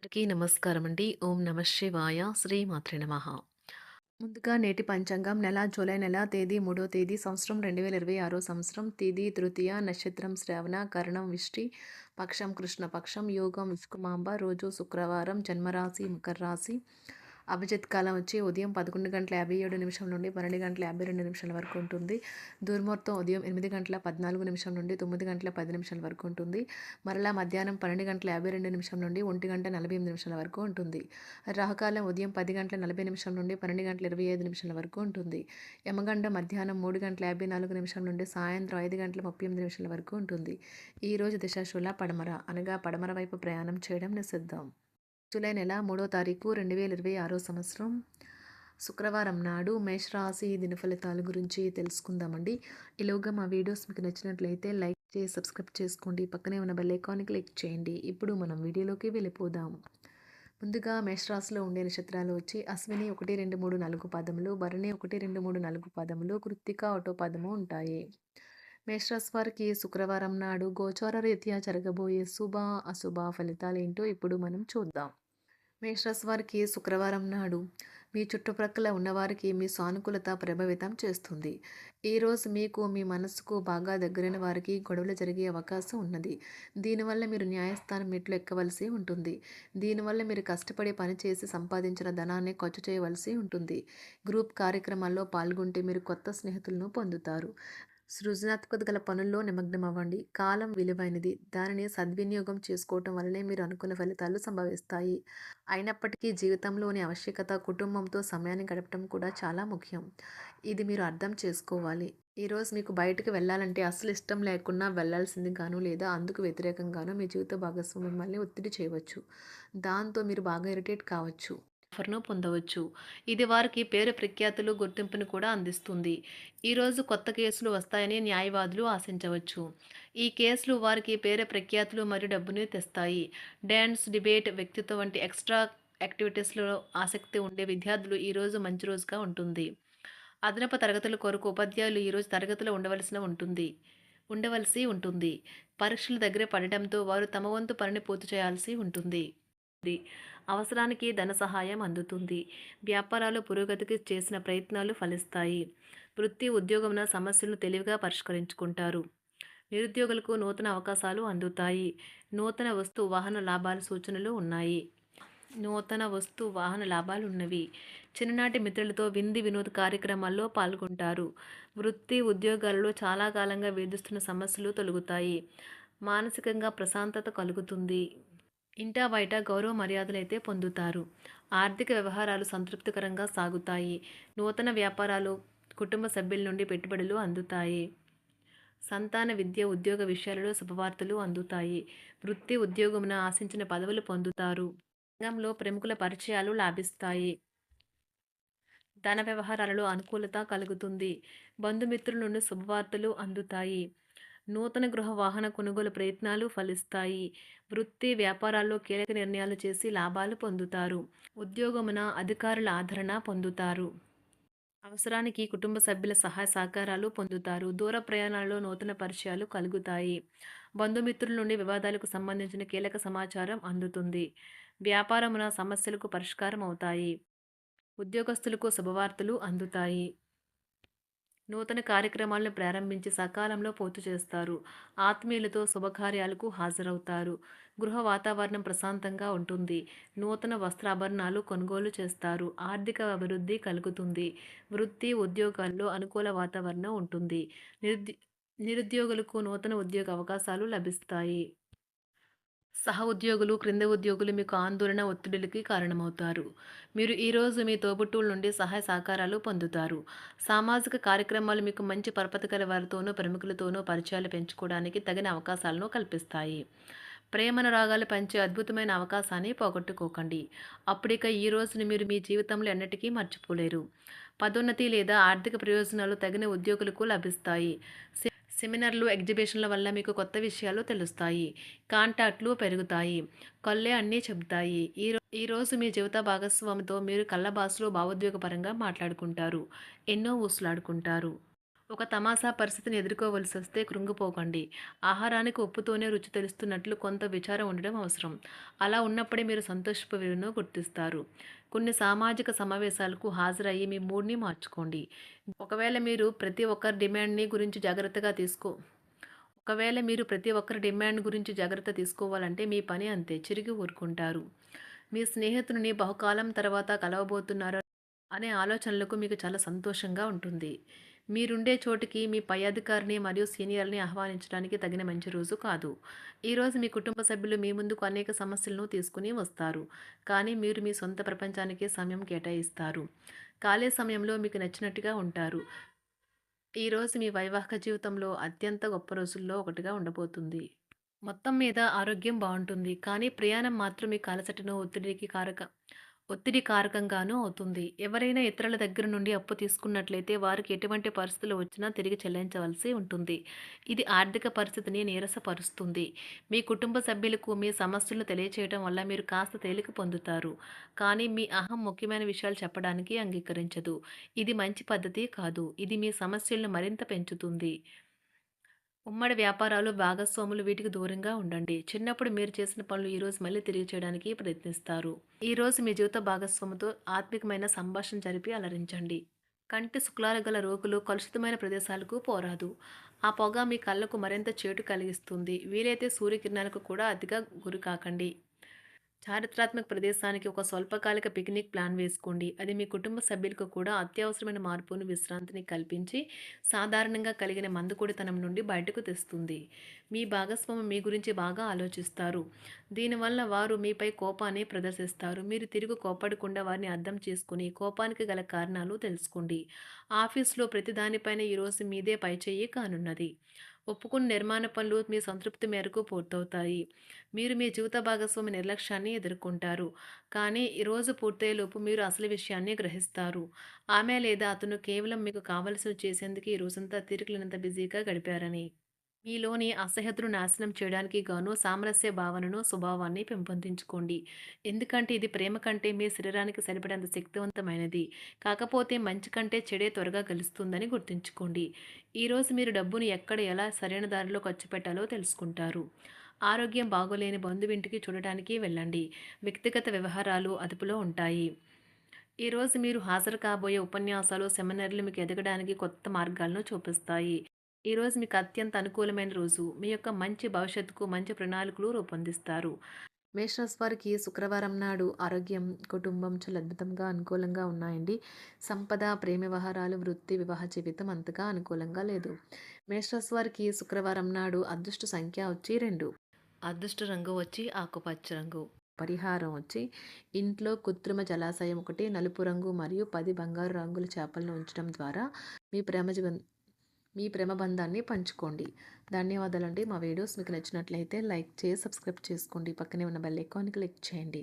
అందరికీ నమస్కారం అండి. ఓం నమ శివాయ. శ్రీమాత్రే నమః. ముందుగా నేటి పంచాంగం నెల జూలై నెల తేదీ 3వ తేదీ సంవత్సరం 2026 సంవత్సరం తిథి తృతీయ నక్షత్రం శ్రవణ కరణం విష్టి పక్షం కృష్ణపక్షం యోగం విష్కుమాంబ రోజు శుక్రవారం జన్మరాశి మకర రాశి అభిజిత్ కాలం వచ్చి ఉదయం 11:57 నుండి 12:52 వరకు ఉంటుంది. దుర్ముహూర్తం ఉదయం 8:14 నుండి 9:10 వరకు ఉంటుంది. మరలా మధ్యాహ్నం 12:52 నుండి 1:48 వరకు ఉంటుంది. రాహుకాలం ఉదయం 10:40 నుండి 12:25 వరకు ఉంటుంది. యమగండ మధ్యాహ్నం 3:54 నుండి సాయంత్రం 5:38 వరకు ఉంటుంది. ఈరోజు దిశాశూల పడమర అనగా పడమర వైపు ప్రయాణం చేయడం నిషిద్ధం. జూలై నెల 3వ తారీఖు 2026 సంవత్సరం శుక్రవారం నాడు మేషరాశి దినఫలితాల గురించి తెలుసుకుందామండి. ఈలోగా మా వీడియోస్ మీకు నచ్చినట్లయితే లైక్ చేసి సబ్స్క్రైబ్ చేసుకోండి. పక్కనే ఉన్న బెల్ ఐకాన్ని క్లిక్ చేయండి. ఇప్పుడు మనం వీడియోలోకి వెళ్ళిపోదాం. ముందుగా మేషరాశిలో ఉండే నక్షత్రాలు వచ్చి అశ్విని 1, 2, 3, 4 పాదములు, భరణి 1, 2, 3, 4 పాదములు, కృత్తిక 1వ పాదము ఉంటాయి. మేషరాశి వారికి శుక్రవారం నాడు గోచార రీత్యా జరగబోయే శుభ అశుభ ఫలితాలు ఏంటో ఇప్పుడు మనం చూద్దాం. మేషరాశి వారికి శుక్రవారం నాడు మీ చుట్టుప్రక్కల ఉన్నవారికి మీ సానుకూలత ప్రభావితం చేస్తుంది. ఈరోజు మీకు మీ మనసుకు బాగా దగ్గరైన వారికి గొడవలు జరిగే అవకాశం ఉన్నది. దీనివల్ల మీరు న్యాయస్థానం మెట్లు ఎక్కవలసి ఉంటుంది. దీనివల్ల మీరు కష్టపడి పనిచేసి సంపాదించిన ధనాన్ని ఖర్చు చేయవలసి ఉంటుంది. గ్రూప్ కార్యక్రమాల్లో పాల్గొంటే మీరు కొత్త స్నేహితులను పొందుతారు. సృజనాత్మకత గల పనుల్లో నిమగ్నమవ్వండి. కాలం విలువైనది. దానిని సద్వినియోగం చేసుకోవటం వల్లనే మీరు అనుకున్న ఫలితాలు సంభవిస్తాయి. అయినప్పటికీ జీవితంలోని ఆవశ్యకత కుటుంబంతో సమయాన్ని గడపడం కూడా చాలా ముఖ్యం. ఇది మీరు అర్థం చేసుకోవాలి. ఈరోజు మీకు బయటకు వెళ్ళాలంటే అస్సలు ఇష్టం లేకున్నా వెళ్ళాల్సిందిగాను లేదా అందుకు వ్యతిరేకంగాను మీ జీవిత భాగస్వామి మిమ్మల్ని ఒత్తిడి చేయవచ్చు. దాంతో మీరు బాగా ఇరిటేట్ కావచ్చు. ఆఫర్‌ను పొందవచ్చు. ఇది వారికి పేరు ప్రఖ్యాతులు, గుర్తింపును కూడా అందిస్తుంది. ఈరోజు కొత్త కేసులు వస్తాయని న్యాయవాదులు ఆశించవచ్చు. ఈ కేసులు వారికి పేరు ప్రఖ్యాతులు మరియు డబ్బుని తెస్తాయి. డాన్స్, డిబేట్, వ్యక్తిత్వం వంటి ఎక్స్‌ట్రా యాక్టివిటీస్‌లో ఆసక్తి ఉండే విద్యార్థులు ఈరోజు మంచి రోజుగా ఉంటుంది. అదనపు తరగతుల కొరకు ఉపాధ్యాయులు ఈరోజు తరగతిలో ఉండవలసి ఉంటుంది. పరీక్షలు దగ్గర పడటంతో వారు తమ వంతు పనిని పూర్తి చేయాల్సి ఉంటుంది. అవసరానికి ధన సహాయం అందుతుంది. వ్యాపారాలు పురోగతికి చేసిన ప్రయత్నాలు ఫలిస్తాయి. వృత్తి ఉద్యోగమున సమస్యలను తెలివిగా పరిష్కరించుకుంటారు. నిరుద్యోగులకు నూతన అవకాశాలు అందుతాయి. నూతన వస్తు వాహన లాభాల సూచనలు ఉన్నాయి. నూతన వస్తు వాహన లాభాలున్నవి. చిన్ననాటి మిత్రులతో వినోద కార్యక్రమాల్లో పాల్గొంటారు. వృత్తి ఉద్యోగాలలో చాలా కాలంగా వేధిస్తున్న సమస్యలు తొలగుతాయి. మానసికంగా ప్రశాంతత కలుగుతుంది. ఇంటా బయట గౌరవ మర్యాదలైతే పొందుతారు. ఆర్థిక వ్యవహారాలు సంతృప్తికరంగా సాగుతాయి. నూతన వ్యాపారాలు, కుటుంబ సభ్యుల నుండి పెట్టుబడులు అందుతాయి. సంతాన విద్య, ఉద్యోగ విషయాలలో శుభవార్తలు అందుతాయి. వృత్తి ఉద్యోగమున ఆశించిన పదవులు పొందుతారు. రంగంలో ప్రముఖుల పరిచయాలు లాభిస్తాయి. ధన వ్యవహారాలలో అనుకూలత కలుగుతుంది. బంధుమిత్రుల నుండి శుభవార్తలు అందుతాయి. నూతన గృహ వాహన కొనుగోలు ప్రయత్నాలు ఫలిస్తాయి. వృత్తి వ్యాపారాల్లో కీలక నిర్ణయాలు చేసి లాభాలు పొందుతారు. ఉద్యోగమున అధికారుల ఆదరణ పొందుతారు. అవసరానికి కుటుంబ సభ్యుల సహాయ సహకారాలు పొందుతారు. దూర ప్రయాణాలలో నూతన పరిచయాలు కలుగుతాయి. బంధుమిత్రుల నుండి వివాదాలకు సంబంధించిన కీలక సమాచారం అందుతుంది. వ్యాపారమున సమస్యలకు పరిష్కారం అవుతాయి. ఉద్యోగస్తులకు శుభవార్తలు అందుతాయి. నూతన కార్యక్రమాలను ప్రారంభించి సకాలంలో పూర్తి చేస్తారు. ఆత్మీయులతో శుభకార్యాలకు హాజరవుతారు. గృహ వాతావరణం ప్రశాంతంగా ఉంటుంది. నూతన వస్త్రాభరణాలు కొనుగోలు చేస్తారు. ఆర్థిక అభివృద్ధి కలుగుతుంది. వృత్తి ఉద్యోగాల్లో అనుకూల వాతావరణం ఉంటుంది. నిరుద్యోగులకు నూతన ఉద్యోగ అవకాశాలు లభిస్తాయి. సహ ఉద్యోగులు, క్రింద ఉద్యోగులు మీకు ఆందోళన, ఒత్తిడిలకి కారణమవుతారు. మీరు ఈరోజు మీ తోబుట్టువుల నుండి సహాయ సహకారాలు పొందుతారు. సామాజిక కార్యక్రమాలు మీకు మంచి పరపతి గల వారితోనూ, ప్రముఖులతోనూ పరిచయాలు పెంచుకోవడానికి తగిన అవకాశాలను కల్పిస్తాయి. ప్రేమానురాగాలు పంచే అద్భుతమైన అవకాశాన్ని పోగొట్టుకోకండి. అప్పుడిక ఈ రోజుని మీరు మీ జీవితంలో ఎన్నటికీ మర్చిపోలేరు. పదోన్నతి లేదా ఆర్థిక ప్రయోజనాలు తగిన ఉద్యోగులకు లభిస్తాయి. సెమినార్లు, ఎగ్జిబిషన్ల వల్ల మీకు కొత్త విషయాలు తెలుస్తాయి. కాంటాక్ట్లు పెరుగుతాయి. కళ్ళే అన్నీ చెబుతాయి. ఈరోజు మీ జీవిత భాగస్వామితో మీరు కళ్ళ భాషలో భావోద్వేగపరంగా మాట్లాడుకుంటారు. ఎన్నో ఊసులాడుకుంటారు. ఒక తమాషా పరిస్థితిని ఎదుర్కోవలసొస్తే కృంగిపోకండి. ఆహారానికి ఉప్పుతోనే రుచి తెలుస్తున్నట్లు కొంత విచారం ఉండడం అవసరం. అలా ఉన్నప్పుడే మీరు సంతోషపు విలువను గుర్తిస్తారు. కొన్ని సామాజిక సమావేశాలకు హాజరయ్యి మీ మూడ్‌ని మార్చుకోండి. ఒకవేళ మీరు ప్రతి ఒక్కరి డిమాండ్‌ని గురించి జాగ్రత్తగా తీసుకో ఒకవేళ మీరు ప్రతి ఒక్కరి డిమాండ్ గురించి జాగ్రత్త తీసుకోవాలంటే మీ పని అంతే. చిరిగి ఊరుకుంటారు. మీ స్నేహితుడిని బహుకాలం తర్వాత కలవబోతున్నారు అనే ఆలోచనలకు మీకు చాలా సంతోషంగా ఉంటుంది. మీరుండే చోటికి మీ పై అధికారిని మరియు సీనియర్‌ని ఆహ్వానించడానికి తగిన మంచి రోజు కాదు. ఈరోజు మీ కుటుంబ సభ్యులు మీ ముందుకు అనేక సమస్యలను తీసుకుని వస్తారు. కానీ మీరు మీ సొంత ప్రపంచానికే సమయం కేటాయిస్తారు. ఖాళీ సమయంలో మీకు నచ్చినట్టుగా ఉంటారు. ఈరోజు మీ వైవాహిక జీవితంలో అత్యంత గొప్ప రోజుల్లో ఒకటిగా ఉండబోతుంది. మొత్తం మీద ఆరోగ్యం బావుంటుంది. కానీ ప్రయాణం మాత్రం మీకు అలసటను, ఒత్తిడి కారకంగానూ అవుతుంది. ఎవరైనా ఇతరుల దగ్గర నుండి అప్పు తీసుకున్నట్లయితే వారికి ఎటువంటి పరిస్థితులు వచ్చినా తిరిగి చెల్లించవలసి ఉంటుంది. ఇది ఆర్థిక పరిస్థితిని నీరసపరుస్తుంది. మీ కుటుంబ సభ్యులకు మీ సమస్యలను తెలియచేయడం వల్ల మీరు కాస్త తేలిక పొందుతారు. కానీ మీ అహం ముఖ్యమైన విషయాలు చెప్పడానికి అంగీకరించదు. ఇది మంచి పద్ధతి కాదు. ఇది మీ సమస్యలను మరింత పెంచుతుంది. ఉమ్మడి వ్యాపారాలు, భాగస్వాములు వీటికి దూరంగా ఉండండి. చిన్నప్పుడు మీరు చేసిన పనులు ఈరోజు మళ్ళీ తిరిగి చేయడానికి ప్రయత్నిస్తారు. ఈరోజు మీ జీవిత భాగస్వామితో ఆత్మికమైన సంభాషణ జరిపి అలరించండి. కంటి శుక్లాలు గల రోగులు కలుషితమైన ప్రదేశాలకు పోరాదు. ఆ పొగ మీ కళ్ళకు మరింత చేటు కలిగిస్తుంది. వీలైతే సూర్యకిరణాలకు కూడా అతిగా గురికాకండి. చారిత్రాత్మక ప్రదేశానికి ఒక స్వల్పకాలిక పిక్నిక్ ప్లాన్ వేసుకోండి. అది మీ కుటుంబ సభ్యులకు కూడా అత్యవసరమైన మార్పును, విశ్రాంతిని కల్పించి సాధారణంగా కలిగిన మందుకొడితనం నుండి బయటకు తెస్తుంది. మీ భాగస్వామి మీ గురించి బాగా ఆలోచిస్తారు. దీనివల్ల వారు మీపై కోపాన్ని ప్రదర్శిస్తారు. మీరు తిరిగి కోప్పడకుండా వారిని అర్థం చేసుకుని కోపానికి గల కారణాలు తెలుసుకోండి. ఆఫీస్‌లో ప్రతి దానిపైన ఈరోజు మీదే పైచేయి కానున్నది. ఒప్పుకున్న నిర్మాణ పనులు మీ సంతృప్తి మేరకు పూర్తవుతాయి. మీరు మీ జీవిత భాగస్వామి నిర్లక్ష్యాన్ని ఎదుర్కొంటారు. కానీ ఈ రోజు పూర్తయ్యేలోపు మీరు అసలు విషయాన్ని గ్రహిస్తారు. ఆమె లేదా అతను కేవలం మీకు కావలసినవి చేసేందుకు ఈ రోజంతా తీరికలేనంత బిజీగా గడిపారని. మీలోని అసహ్యతను నాశనం చేయడానికి గాను సామరస్య భావనను, స్వభావాన్ని పెంపొందించుకోండి. ఎందుకంటే ఇది ప్రేమ కంటే మీ శరీరానికి సరిపడేంత శక్తివంతమైనది. కాకపోతే మంచి కంటే చెడే త్వరగా గెలుస్తుందని గుర్తుంచుకోండి. ఈరోజు మీరు డబ్బును ఎక్కడ, ఎలా సరైన దారిలో ఖర్చు పెట్టాలో తెలుసుకుంటారు. ఆరోగ్యం బాగోలేని బంధువింటికి చూడటానికి వెళ్ళండి. వ్యక్తిగత వ్యవహారాలు అదుపులో ఉంటాయి. ఈరోజు మీరు హాజరు కాబోయే ఉపన్యాసాలు, సెమినార్లు మీకు ఎదగడానికి కొత్త మార్గాలను చూపిస్తాయి. ఈరోజు మీకు అత్యంత అనుకూలమైన రోజు. మీ యొక్క మంచి భవిష్యత్తుకు మంచి ప్రణాళికలు రూపొందిస్తారు. మేషరాశి వారికి శుక్రవారం నాడు ఆరోగ్యం, కుటుంబం చాలా అద్భుతంగా అనుకూలంగా ఉన్నాయండి. సంపద, ప్రేమ వ్యవహారాలు, వృత్తి, వివాహ జీవితం అంతగా అనుకూలంగా లేదు. మేషరాశి వారికి శుక్రవారం నాడు అదృష్ట సంఖ్య వచ్చి 2. అదృష్ట రంగు వచ్చి ఆకుపచ్చ రంగు. పరిహారం వచ్చి ఇంట్లో కృత్రిమ జలాశయం ఒకటి, నలుపు రంగు మరియు 10 బంగారు రంగుల చేపలను ఉంచడం ద్వారా మీ మీ ప్రేమ బంధాన్ని పంచుకోండి. ధన్యవాదాలండి. మా వీడియోస్ మీకు నచ్చినట్లయితే లైక్ చేసి సబ్స్క్రైబ్ చేసుకోండి. పక్కనే ఉన్న బెల్ ఐకాన్ క్లిక్ చేయండి.